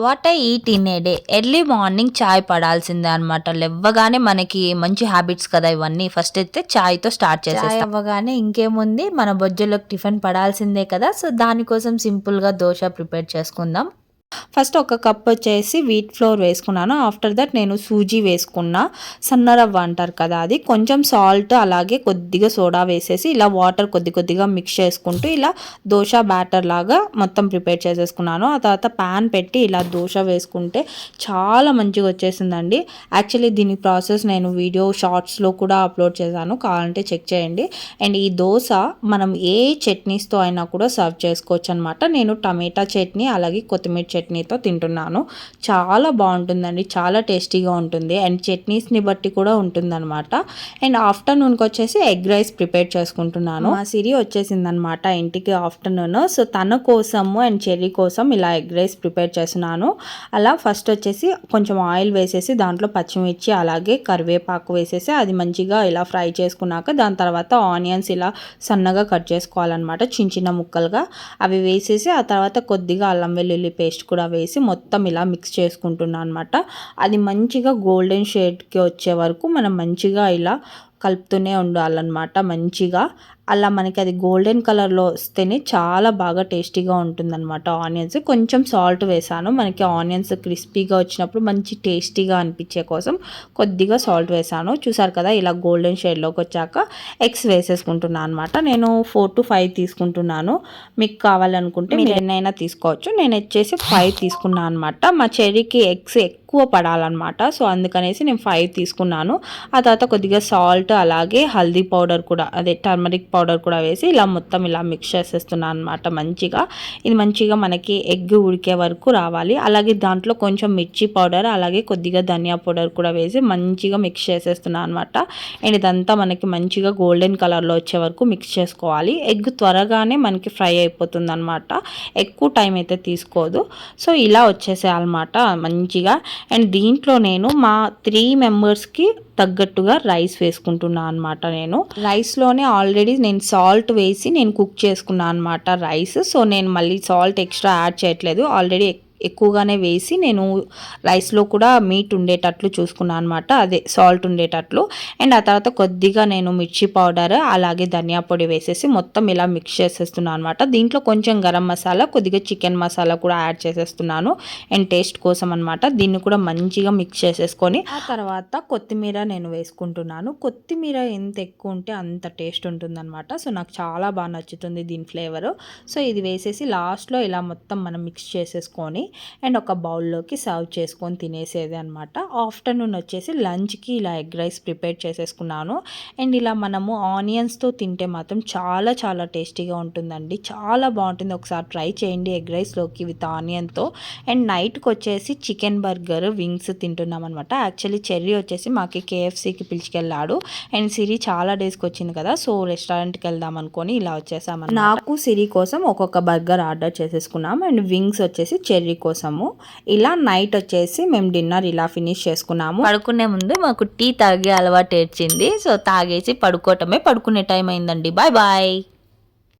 What I eat in a day. Early morning చాయ్ పడాల్సిందే అనమాట. లేవ్వగానే మనకి మంచి హ్యాబిట్స్ కదా ఇవన్నీ. ఫస్ట్ అయితే చాయ్తో స్టార్ట్ చేసేస్తాం. చాయ్ అవ్వగానే ఇంకేముంది, మన బొజ్జులోకి టిఫిన్ పడాల్సిందే కదా. సో దానికోసం సింపుల్గా దోశ ప్రిపేర్ చేసుకుందాం. ఫస్ట్ ఒక కప్ వచ్చేసి వీట్ ఫ్లోర్ వేసుకున్నాను. ఆఫ్టర్ దట్ నేను సూజీ వేసుకున్నా, సన్న రవ్వ అంటారు కదా అది. కొంచెం సాల్ట్ అలాగే కొద్దిగా సోడా వేసేసి ఇలా వాటర్ కొద్దిగా మిక్స్ చేసుకుంటూ ఇలా దోశ బ్యాటర్ లాగా మొత్తం ప్రిపేర్ చేసేసుకున్నాను. ఆ తర్వాత ప్యాన్ పెట్టి ఇలా దోశ వేసుకుంటే చాలా మంచిగా వచ్చేసిందండి. యాక్చువల్లీ దీని ప్రాసెస్ నేను వీడియో షార్ట్స్లో కూడా అప్లోడ్ చేశాను, కావాలంటే చెక్ చేయండి. అండ్ ఈ దోశ మనం ఏ చట్నీస్తో అయినా కూడా సర్వ్ చేసుకోవచ్చు అనమాట. నేను టమాటా చట్నీ అలాగే కొత్తిమీర చట్నీతో తింటున్నాను. చాలా బాగుంటుందండి, చాలా టేస్టీగా ఉంటుంది. అండ్ చట్నీస్ని బట్టి కూడా ఉంటుందన్నమాట. అండ్ ఆఫ్టర్నూన్కి వచ్చేసి ఎగ్ రైస్ ప్రిపేర్ చేసుకుంటున్నాను. మా సిరి వచ్చేసిందనమాట ఇంటికి ఆఫ్టర్నూన్. సో తన కోసము అండ్ చెర్రీ కోసం ఇలా ఎగ్ రైస్ ప్రిపేర్ చేస్తున్నాను. అలా ఫస్ట్ వచ్చేసి కొంచెం ఆయిల్ వేసేసి దాంట్లో పచ్చిమిర్చి అలాగే కరివేపాకు వేసేసి అది మంచిగా ఇలా ఫ్రై చేసుకున్నాక దాని తర్వాత ఆనియన్స్ ఇలా సన్నగా కట్ చేసుకోవాలన్నమాట, చిన్న ముక్కలుగా. అవి వేసేసి ఆ తర్వాత కొద్దిగా అల్లం వెల్లుల్లి పేస్ట్ కూడా వేసి మొత్తం ఇలా మిక్స్ చేసుకుంటున్నాను అనమాట. అది మంచిగా గోల్డెన్ షేడ్కి వచ్చే వరకు మనం మంచిగా ఇలా కలుపుతూనే ఉండాలన్నమాట. మంచిగా అలా మనకి అది గోల్డెన్ కలర్లో వస్తేనే చాలా బాగా టేస్టీగా ఉంటుందన్నమాట. ఆనియన్స్ కొంచెం సాల్ట్ వేసాను, మనకి ఆనియన్స్ క్రిస్పీగా వచ్చినప్పుడు మంచి టేస్టీగా అనిపించే కోసం కొద్దిగా సాల్ట్ వేసాను. చూసారు కదా ఇలా గోల్డెన్ షేడ్లోకి వచ్చాక ఎగ్స్ వేసేసుకుంటున్నాను అనమాట. నేను 4 to 5 తీసుకుంటున్నాను. మీకు కావాలనుకుంటే మీరు ఎన్నైనా తీసుకోవచ్చు. నేను వచ్చేసి 5 తీసుకున్నాను అనమాట. మా చెర్రీకి ఎగ్స్ ఎక్కువ పడాలన్నమాట. సో అందుకనేసి నేను 5 తీసుకున్నాను. ఆ తర్వాత కొద్దిగా సాల్ట్ అలాగే హల్దీ పౌడర్ కూడా, అదే టర్మరిక్ పౌడర్ కూడా వేసి ఇలా మొత్తం ఇలా మిక్స్ చేసేస్తున్నాను అనమాట. మంచిగా ఇది మంచిగా మనకి ఎగ్ ఉడికే వరకు రావాలి. అలాగే దాంట్లో కొంచెం మిర్చి పౌడర్ అలాగే కొద్దిగా ధనియా పౌడర్ కూడా వేసి మంచిగా మిక్స్ చేసేస్తున్నాను అనమాట. అండ్ ఇదంతా మనకి మంచిగా గోల్డెన్ కలర్లో వచ్చే వరకు మిక్స్ చేసుకోవాలి. ఎగ్ త్వరగానే మనకి ఫ్రై అయిపోతుంది అనమాట, ఎక్కువ టైం అయితే తీసుకోదు. సో ఇలా వచ్చేసేయాలన్నమాట మంచిగా. అండ్ దీంట్లో నేను మా 3 మెంబర్స్కి తగ్గట్టుగా రైస్ వేసుకుంటున్నాను అనమాట. నేను రైస్లోనే ఆల్రెడీ నేను సాల్ట్ వేసి నేను కుక్ చేసుకున్నాను అనమాట రైస్. సో నేను మళ్ళీ సాల్ట్ ఎక్స్ట్రా యాడ్ చేయట్లేదు, ఆల్రెడీ ఎక్కువగానే వేసి నేను రైస్లో కూడా మీట్ ఉండేటట్లు చూసుకున్నాను అనమాట, అదే సాల్ట్ ఉండేటట్లు. అండ్ ఆ తర్వాత కొద్దిగా నేను మిర్చి పౌడర్ అలాగే ధనియా పొడి వేసేసి మొత్తం ఇలా మిక్స్ చేసేస్తున్నాను అనమాట. దీంట్లో కొంచెం గరం మసాలా కొద్దిగా చికెన్ మసాలా కూడా యాడ్ చేసేస్తున్నాను అండ్ టేస్ట్ కోసం అనమాట. దీన్ని కూడా మంచిగా మిక్స్ చేసేసుకొని ఆ తర్వాత కొత్తిమీర నేను వేసుకుంటున్నాను. కొత్తిమీర ఎంత ఎక్కువ ఉంటే అంత టేస్ట్ ఉంటుందన్నమాట. సో నాకు చాలా బాగా నచ్చుతుంది దీని ఫ్లేవరు. సో ఇది వేసేసి లాస్ట్లో ఇలా మొత్తం మనం మిక్స్ చేసేసుకొని అండ్ ఒక బౌల్లోకి సర్వ్ చేసుకొని తినేసేది అనమాట. ఆఫ్టర్నూన్ వచ్చేసి లంచ్కి ఇలా ఎగ్ రైస్ ప్రిపేర్ చేసేసుకున్నాను. అండ్ ఇలా మనము ఆనియన్స్తో తింటే మాత్రం చాలా చాలా టేస్టీగా ఉంటుందండి, చాలా బాగుంటుంది. ఒకసారి ట్రై చేయండి ఎగ్ రైస్లోకి విత్ ఆనియన్తో. అండ్ నైట్కి వచ్చేసి చికెన్ బర్గర్ వింగ్స్ తింటున్నాం అనమాట. యాక్చువల్లీ చెర్రీ వచ్చేసి మాకు KFCకి పిలిచికెళ్ళాడు అండ్ సిరి చాలా డేస్కి వచ్చింది కదా, సో రెస్టారెంట్కి వెళ్దాం అనుకొని ఇలా వచ్చేసాము. నాకు సిరి కోసం ఒక్కొక్క బర్గర్ ఆర్డర్ చేసేసుకున్నాం అండ్ వింగ్స్ వచ్చేసి చెర్రీ కోసము. ఇలా నైట్ వచ్చేసి మేము డిన్నర్ ఇలా ఫినిష్ చేసుకున్నాము. పడుకునే ముందు మాకు టీ తాగే అలవాటు ఏర్చింది. సో తాగేసి పడుకోవటమే, పడుకునే టైం అయిందండి. Bye bye.